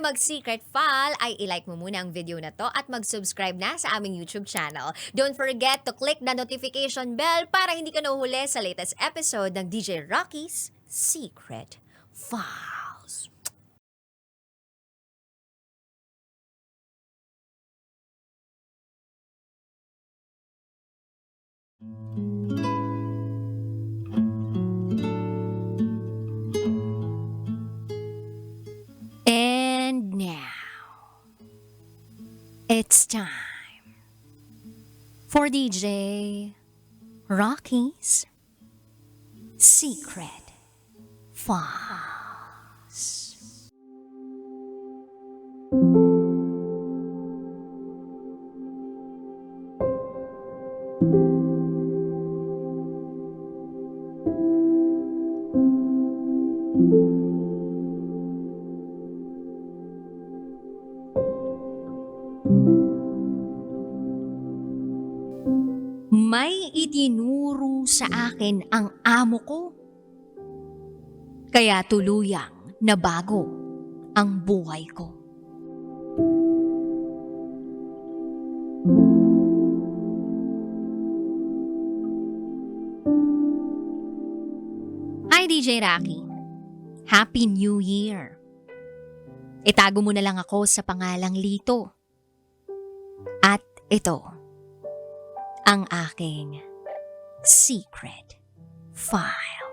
mag-secret file ay ilike mo muna ang video na to at mag-subscribe na sa aming YouTube channel. Don't forget to click the notification bell para hindi ka nahuhuli sa latest episode ng DJ Rocky's Secret Files. And now, it's time for DJ Rocky's Secret Files. May itinuro sa akin ang amo ko. Kaya tuluyang nabago ang buhay ko. Hi DJ Rocky. Happy New Year. Itago mo na lang ako sa pangalang Lito. At ito ang aking secret file.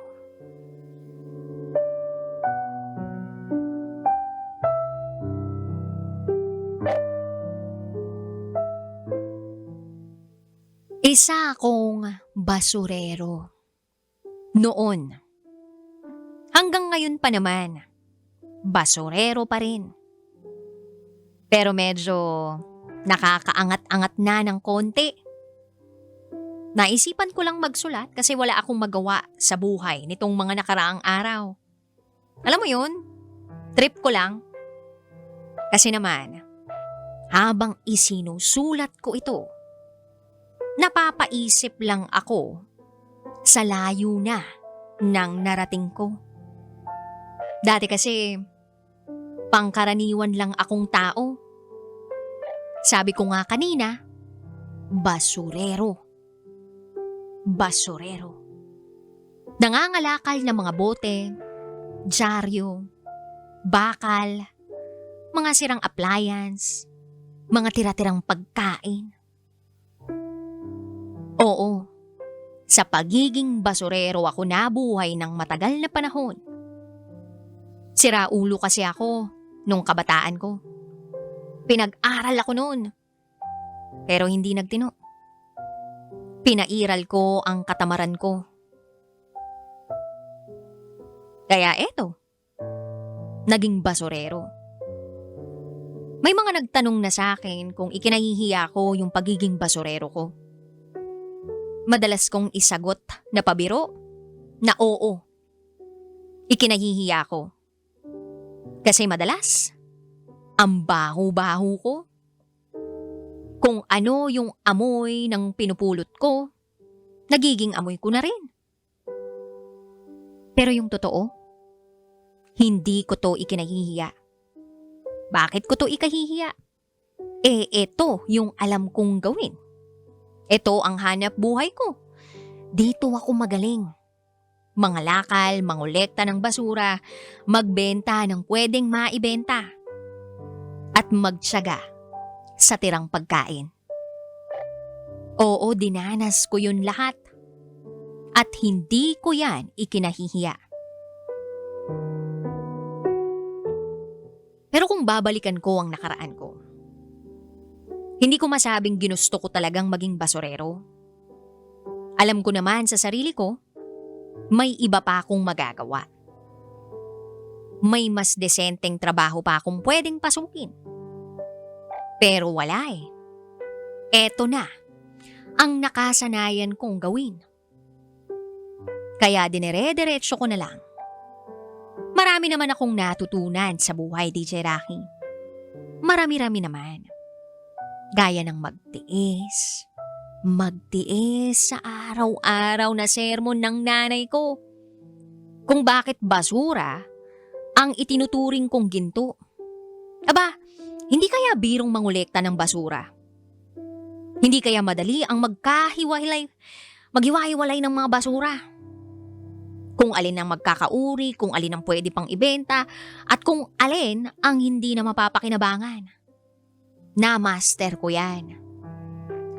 Isa akong basurero. Noon. Hanggang ngayon pa naman, basurero pa rin. Pero medyo nakakaangat-angat na ng konti. Naisipan ko lang magsulat kasi wala akong magawa sa buhay nitong mga nakaraang araw. Alam mo yun, trip ko lang. Kasi naman, habang isinusulat ko ito, napapaisip lang ako sa layo na ng narating ko. Dati kasi, pangkaraniwan lang akong tao. Sabi ko nga kanina, basurero. Basurero. Nangangalakal ng mga bote, dyaryo, bakal, mga sirang appliance, mga tira-tirang pagkain. Oo, sa pagiging basurero ako nabuhay ng matagal na panahon. Siraulo kasi ako nung kabataan ko. Pinag-aral ako noon, pero hindi nagtino. Pinairal ko ang katamaran ko. Kaya eto, naging basurero. May mga nagtanong na sa akin kung ikinahihiya ko yung pagiging basurero ko. Madalas kong isagot na pabiro na oo. Ikinahihiya ko. Kasi madalas, ang baho-baho ko. Kung ano yung amoy ng pinupulot ko, nagiging amoy ko na rin. Pero yung totoo, hindi ko to ikinahihiya. Bakit ko to ikahihiya? Ito yung alam kong gawin. Ito ang hanap buhay ko. Dito ako magaling. Mangalakal, mangolekta ng basura, magbenta ng pwedeng maibenta, at magtiyaga sa tirang pagkain. Oo, dinanas ko yun lahat. At hindi ko yan ikinahihiya. Pero kung babalikan ko ang nakaraan ko, hindi ko masabing ginusto ko talagang maging basurero. Alam ko naman sa sarili ko, may iba pa akong magagawa. May mas desenteng trabaho pa akong pwedeng pasukin. Pero wala eh. Eto na ang nakasanayan kong gawin. Kaya dinere-diretso ko na lang. Marami naman akong natutunan sa buhay, DJ Rocky. Marami-rami naman. Gaya ng magtiis sa araw-araw na sermon ng nanay ko. Kung bakit basura ang itinuturing kong ginto. Aba, hindi kaya birong mangolekta ng basura? Hindi kaya madali ang maghiwa-hiwalay ng mga basura? Kung alin ang magkakauri, kung alin ang pwede pang ibenta, at kung alin ang hindi na mapapakinabangan. Na-master ko yan.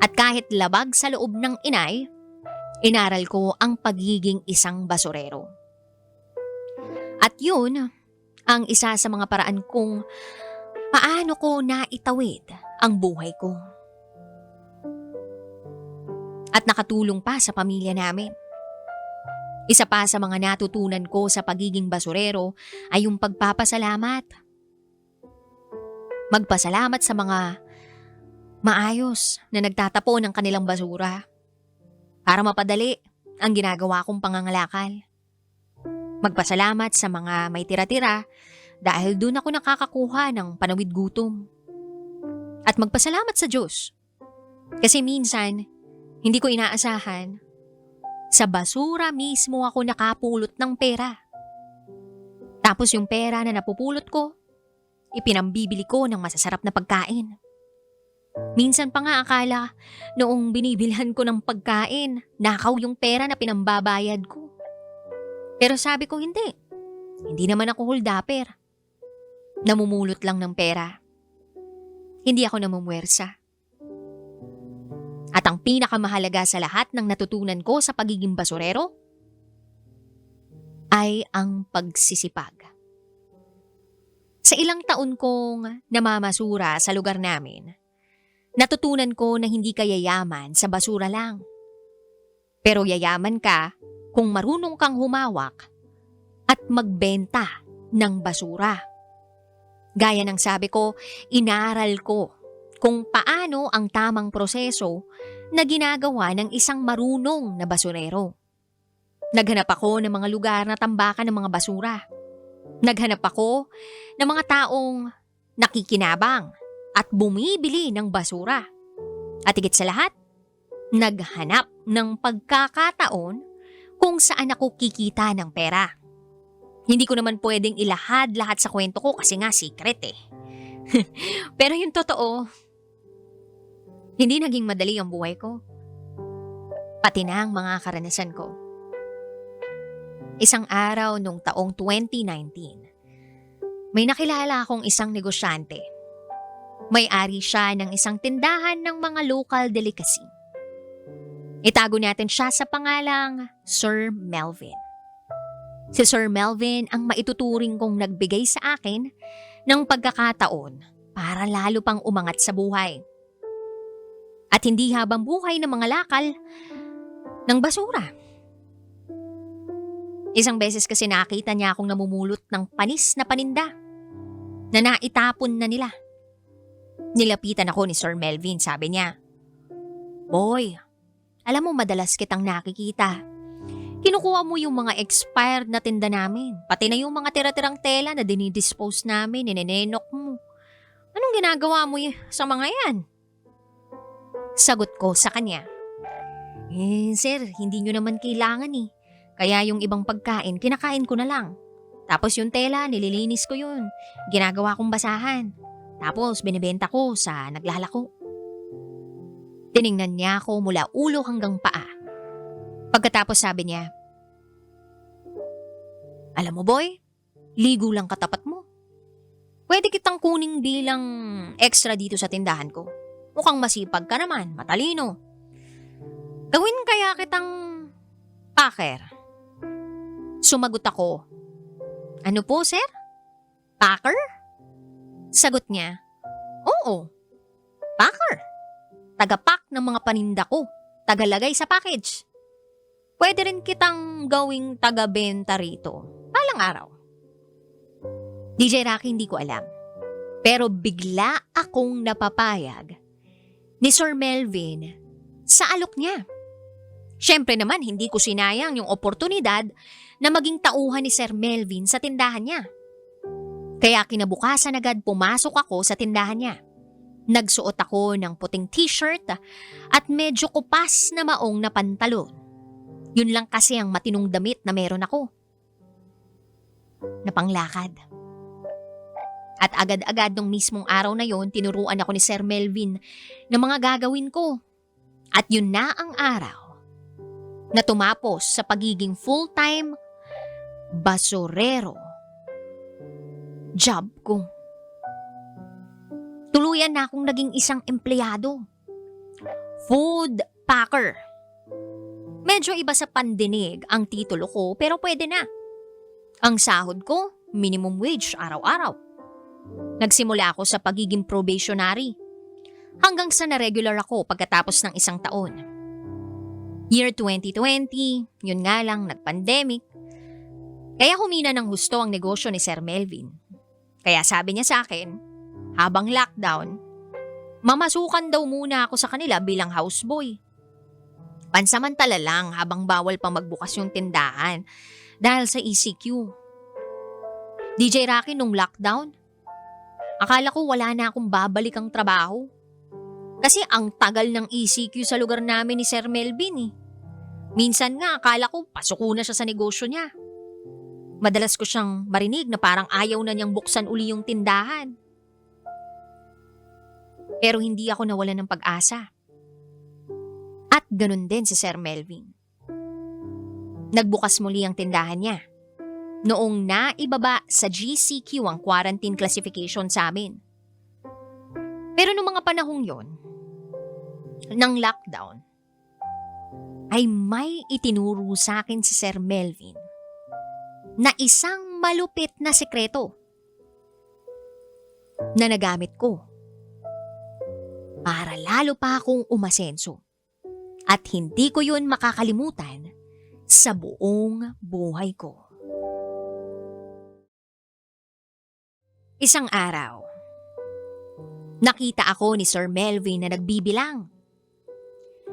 At kahit labag sa loob ng inay, inaral ko ang pagiging isang basurero. At yun ang isa sa mga paraan kung paano ko naitawid ang buhay ko. At nakatulong pa sa pamilya namin. Isa pa sa mga natutunan ko sa pagiging basurero ay yung pagpapasalamat. Magpasalamat sa mga maayos na nagtatapon ng kanilang basura para mapadali ang ginagawa kong pangangalakal. Magpasalamat sa mga may tira-tira dahil doon ako nakakakuha ng panawid gutom. At magpasalamat sa Diyos kasi minsan hindi ko inaasahan, sa basura mismo ako nakapulot ng pera. Tapos yung pera na napupulot ko, ipinambibili ko ng masasarap na pagkain. Minsan pa nga akala noong binibilhan ko ng pagkain, nakaw yung pera na pinambabayad ko. Pero sabi ko hindi. Hindi naman ako holdapper. Namumulot lang ng pera. Hindi ako namumuwersa. At ang pinakamahalaga sa lahat ng natutunan ko sa pagiging basurero ay ang pagsisipag. Sa ilang taon kong namamasura sa lugar namin, natutunan ko na hindi ka yayaman sa basura lang. Pero yayaman ka kung marunong kang humawak at magbenta ng basura. Gaya ng sabi ko, inaral ko kung paano ang tamang proseso na ginagawa ng isang marunong na basurero. Naghanap ako ng mga lugar na tambakan ng mga basura. Naghanap ako ng mga taong nakikinabang at bumibili ng basura. At higit sa lahat, naghanap ng pagkakataon kung saan ako kikita ng pera. Hindi ko naman pwedeng ilahad lahat sa kwento ko kasi nga secret eh. Pero yung totoo, hindi naging madali ang buhay ko. Pati na ang mga karanasan ko. Isang araw nung taong 2019, may nakilala akong isang negosyante. May-ari siya ng isang tindahan ng mga local delicacy. Itago natin siya sa pangalang Sir Melvin. Si Sir Melvin ang maituturing kong nagbigay sa akin ng pagkakataon para lalo pang umangat sa buhay. At hindi habang buhay ng mga lakal ng basura. Isang beses kasi nakita niya akong namumulot ng panis na paninda na naitapon na nila. Nilapitan ako ni Sir Melvin, sabi niya, "Boy, alam mo madalas kitang nakikita. Kinukuha mo yung mga expired na tinda namin, pati na yung mga tira-tirang tela na dinidispose namin, ninenenok mo. Anong ginagawa mo sa mga yan?" Sagot ko sa kanya, Sir, hindi nyo naman kailangan eh. Kaya yung ibang pagkain, kinakain ko na lang. Tapos yung tela, nililinis ko yun. Ginagawa kong basahan. Tapos binibenta ko sa naglalako." Tiningnan niya ako mula ulo hanggang paa. Pagkatapos sabi niya, "Alam mo boy, ligo lang katapat mo. Pwede kitang kuning bilang extra dito sa tindahan ko. Mukhang masipag ka naman, matalino. Gawin kaya kitang packer?" Sumagot ako, "Ano po sir? Packer?" Sagot niya, "Oo, packer. Tagapak ng mga paninda ko, tagalagay sa package. Pwede rin kitang gawing taga-benta rito, balang araw." DJ Rocky, hindi ko alam. Pero bigla akong napapayag ni Sir Melvin sa alok niya. Siyempre naman hindi ko sinayang yung oportunidad na maging tauhan ni Sir Melvin sa tindahan niya. Kaya kinabukasan agad pumasok ako sa tindahan niya. Nagsuot ako ng puting t-shirt at medyo kupas na maong na pantalon. Yun lang kasi ang matinong damit na meron ako. Napanglakad. At agad-agad nung mismong araw na yon, tinuruan ako ni Sir Melvin ng mga gagawin ko. At yun na ang araw na tumapos sa pagiging full-time basurero. Job ko. Tuluyan na akong naging isang empleyado. Food packer. Medyo iba sa pandinig ang titulo ko pero pwede na. Ang sahod ko, minimum wage araw-araw. Nagsimula ako sa pagiging probationary hanggang sa na-regular ako pagkatapos ng isang taon. Year 2020, yun nga lang, nag-pandemic. Kaya humina ng husto ang negosyo ni Sir Melvin. Kaya sabi niya sa akin, habang lockdown, mamasukan daw muna ako sa kanila bilang houseboy. Pansamantala lang habang bawal pa magbukas yung tindahan dahil sa ECQ. DJ Rocky, nung lockdown, akala ko wala na akong babalik ang trabaho. Kasi ang tagal ng ECQ sa lugar namin ni Sir Melvin eh. Minsan nga akala ko pasuko na siya sa negosyo niya. Madalas ko siyang marinig na parang ayaw na niyang buksan uli yung tindahan. Pero hindi ako nawalan ng pag-asa. At ganun din si Sir Melvin. Nagbukas muli ang tindahan niya. Noong naibaba sa GCQ ang quarantine classification sa amin. Pero noong mga panahong yon, ng lockdown, ay may itinuro sa akin si Sir Melvin na isang malupit na sekreto na nagamit ko para lalo pa akong umasenso at hindi ko yun makakalimutan sa buong buhay ko. Isang araw, nakita ako ni Sir Melvin na nagbibilang.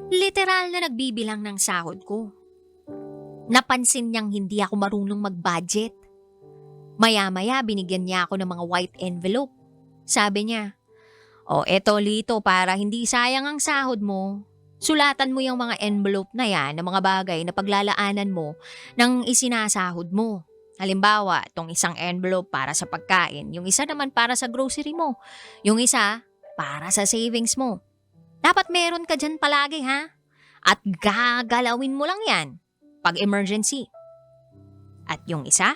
Literal na nagbibilang ng sahod ko. Napansin niyang hindi ako marunong mag-budget. Maya-maya binigyan niya ako ng mga white envelope. Sabi niya, eto Lito, para hindi sayang ang sahod mo, sulatan mo yung mga envelope na yan ng mga bagay na paglalaanan mo ng isinasahod mo. Halimbawa, itong isang envelope para sa pagkain, yung isa naman para sa grocery mo, yung isa para sa savings mo. Dapat meron ka dyan palagi ha? At gagalawin mo lang yan pag emergency. At yung isa,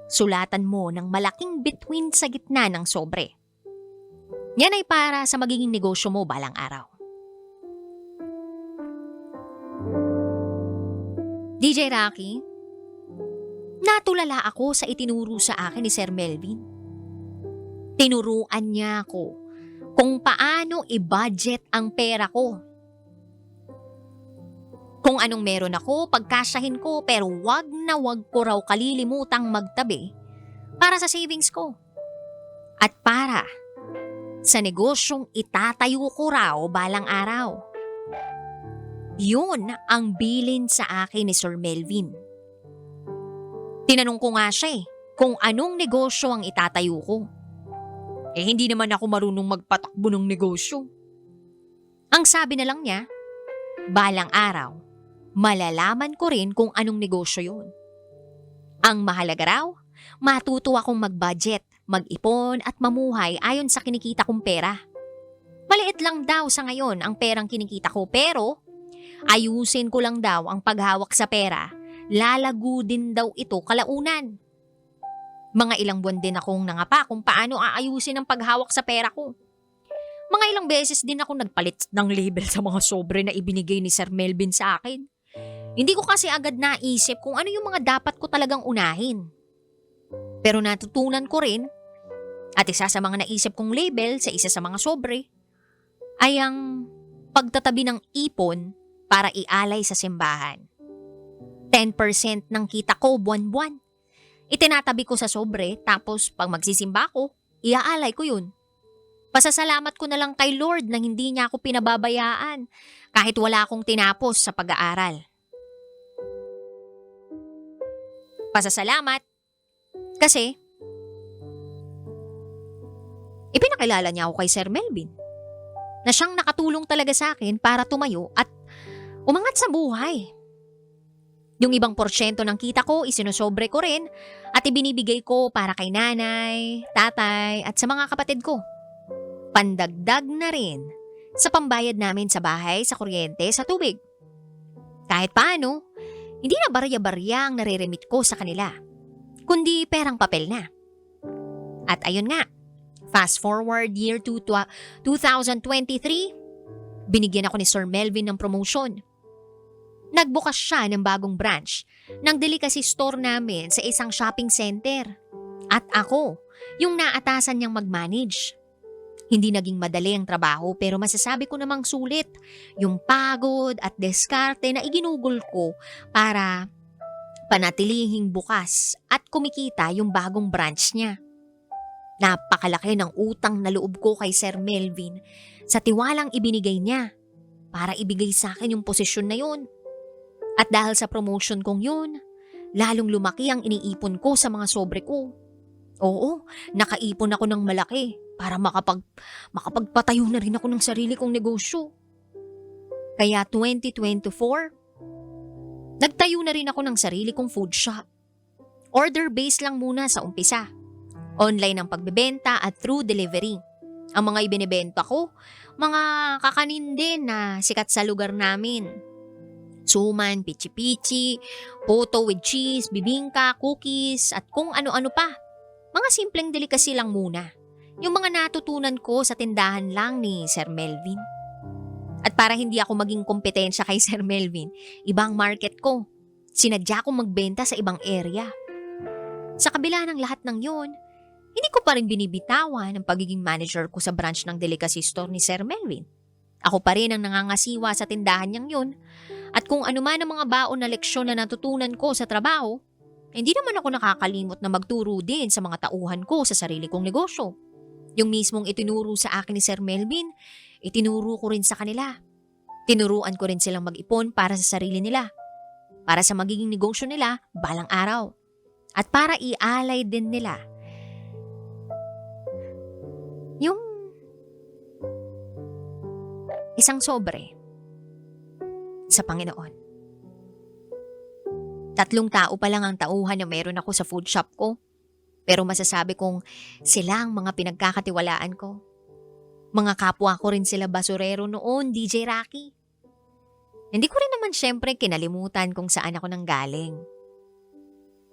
sulatan mo ng malaking bituin sa gitna ng sobre. Yan ay para sa magiging negosyo mo balang araw. DJ Rocky, natulala ako sa itinuro sa akin ni Sir Melvin. Tinuruan niya ako kung paano i-budget ang pera ko. Kung anong meron ako, pagkasyahin ko, pero wag na wag ko raw kalilimutang magtabi para sa savings ko. At para sa negosyong itatayo ko raw balang araw. Yun ang bilin sa akin ni Sir Melvin. Tinanong ko nga siya kung anong negosyo ang itatayo ko. Hindi naman ako marunong magpatakbo ng negosyo. Ang sabi na lang niya, balang araw, malalaman ko rin kung anong negosyo yun. Ang mahalaga raw, matuto akong mag-budget, mag-ipon at mamuhay ayon sa kinikita kong pera. Maliit lang daw sa ngayon ang perang kinikita ko pero ayusin ko lang daw ang paghawak sa pera. Lalago din daw ito kalaunan. Mga ilang buwan din akong nangapa kung paano aayusin ang paghawak sa pera ko. Mga ilang beses din ako nagpalit ng label sa mga sobre na ibinigay ni Sir Melvin sa akin. Hindi ko kasi agad naisip kung ano yung mga dapat ko talagang unahin. Pero natutunan ko rin, at isa sa mga naisip kong label sa isa sa mga sobre, ay ang pagtatabi ng ipon para ialay sa simbahan. 10% ng kita ko buwan-buwan. Itinatabi ko sa sobre tapos pag magsisimba ko, iaalay ko yun. Pasasalamat ko na lang kay Lord na hindi niya ako pinababayaan kahit wala akong tinapos sa pag-aaral. Pasasalamat kasi ipinakilala niya ako kay Sir Melvin na siyang nakatulong talaga sa akin para tumayo at umangat sa buhay. Yung ibang porsyento ng kita ko isinosobre ko rin at ibinibigay ko para kay nanay, tatay at sa mga kapatid ko. Pandagdag na rin sa pambayad namin sa bahay, sa kuryente, sa tubig. Kahit paano, hindi na barya-barya ang nare-remit ko sa kanila, kundi perang papel na. At ayun nga, fast forward year 2023, binigyan ako ni Sir Melvin ng promotion. Nagbukas siya ng bagong branch ng delicacy store namin sa isang shopping center. At ako, yung naatasan niyang mag-manage. Hindi naging madali ang trabaho pero masasabi ko namang sulit yung pagod at diskarte na iginugol ko para panatilihing bukas at kumikita yung bagong branch niya. Napakalaki ng utang na loob ko kay Sir Melvin sa tiwalang ibinigay niya para ibigay sa akin yung posisyon na yun. At dahil sa promotion kong yun, lalong lumaki ang iniipon ko sa mga sobre ko. Oo, nakaipon ako ng malaki para makapagpatayo na rin ako ng sarili kong negosyo. Kaya 2024, nagtayo na rin ako ng sarili kong food shop. Order-based lang muna sa umpisa. Online ang pagbebenta at through delivery. Ang mga ibinebenta ko, mga kakanin din na sikat sa lugar namin. Suman, pichi-pichi, puto with cheese, bibingka, cookies, at kung ano-ano pa. Mga simpleng delicacy lang muna. Yung mga natutunan ko sa tindahan lang ni Sir Melvin. At para hindi ako maging kompetensya kay Sir Melvin, ibang market ko. Sinadya kong magbenta sa ibang area. Sa kabila ng lahat ng yun, hindi ko pa rin binibitawan ang pagiging manager ko sa branch ng delicacy store ni Sir Melvin. Ako pa rin ang nangangasiwa sa tindahan niyang yun. At kung ano man ang mga baon na leksyon na natutunan ko sa trabaho, hindi naman ako nakakalimot na magturo din sa mga tauhan ko sa sarili kong negosyo. Yung mismong itinuro sa akin ni Sir Melvin, itinuro ko rin sa kanila. Tinuruan ko rin silang mag-ipon para sa sarili nila, para sa magiging negosyo nila balang araw, at para ialay din nila yung isang sobre sa Panginoon. 3 tao pa lang ang tauhan na meron ako sa food shop ko. Pero masasabi kong sila ang mga pinagkakatiwalaan ko. Mga kapwa ko rin sila basurero noon, DJ Rocky. Hindi ko rin naman syempre kinalimutan kung saan ako nanggaling.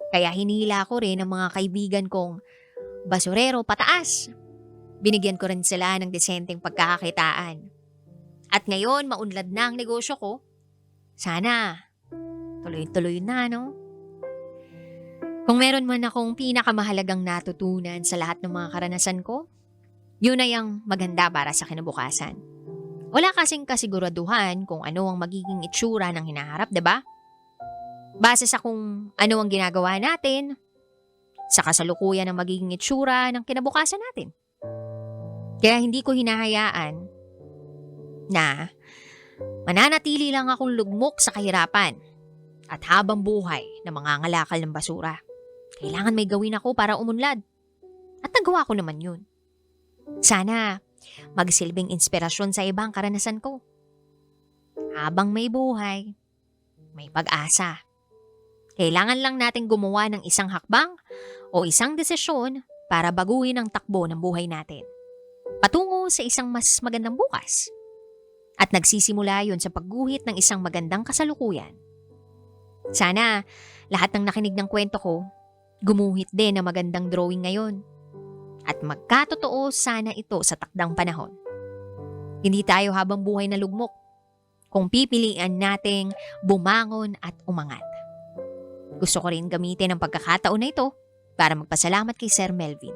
Kaya hinila ko rin ang mga kaibigan kong basurero pataas. Binigyan ko rin sila ng desenteng pagkakakitaan. At ngayon, maunlad na ang negosyo ko. Sana, tuloy-tuloy na, no? Kung meron man akong pinakamahalagang natutunan sa lahat ng mga karanasan ko, yun ay ang maganda para sa kinabukasan. Wala kasing kasiguraduhan kung ano ang magiging itsura ng hinaharap, diba? Base sa kung ano ang ginagawa natin, sa kasalukuyan ang magiging itsura ng kinabukasan natin. Kaya hindi ko hinahayaan na mananatili lang akong lugmok sa kahirapan at habang buhay na mangangalakal ng basura. Kailangan may gawin ako para umunlad. At nagawa ko naman yun. Sana magsilbing inspirasyon sa ibang karanasan ko. Habang may buhay, may pag-asa. Kailangan lang natin gumawa ng isang hakbang o isang desisyon para baguhin ang takbo ng buhay natin. Patungo sa isang mas magandang bukas. At nagsisimula yun sa pagguhit ng isang magandang kasalukuyan. Sana lahat ng nakinig ng kwento ko, gumuhit din ng magandang drawing ngayon. At magkatotoo sana ito sa takdang panahon. Hindi tayo habang buhay na lugmok kung pipilian nating bumangon at umangat. Gusto ko rin gamitin ang pagkakataon na ito para magpasalamat kay Sir Melvin.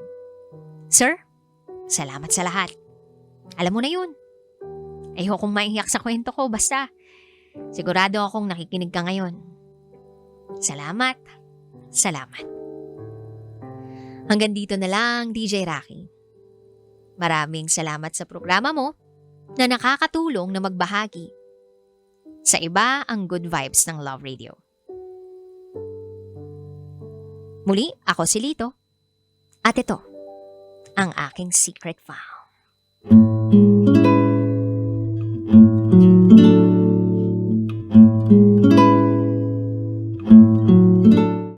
Sir, salamat sa lahat. Alam mo na yun. Ayokong maiyak sa kwento ko basta sigurado akong nakikinig ka ngayon. Salamat. Salamat. Hanggang dito na lang, DJ Rocky. Maraming salamat sa programa mo na nakakatulong na magbahagi sa iba ang good vibes ng Love Radio. Muli, ako si Lito at ito ang aking secret vow.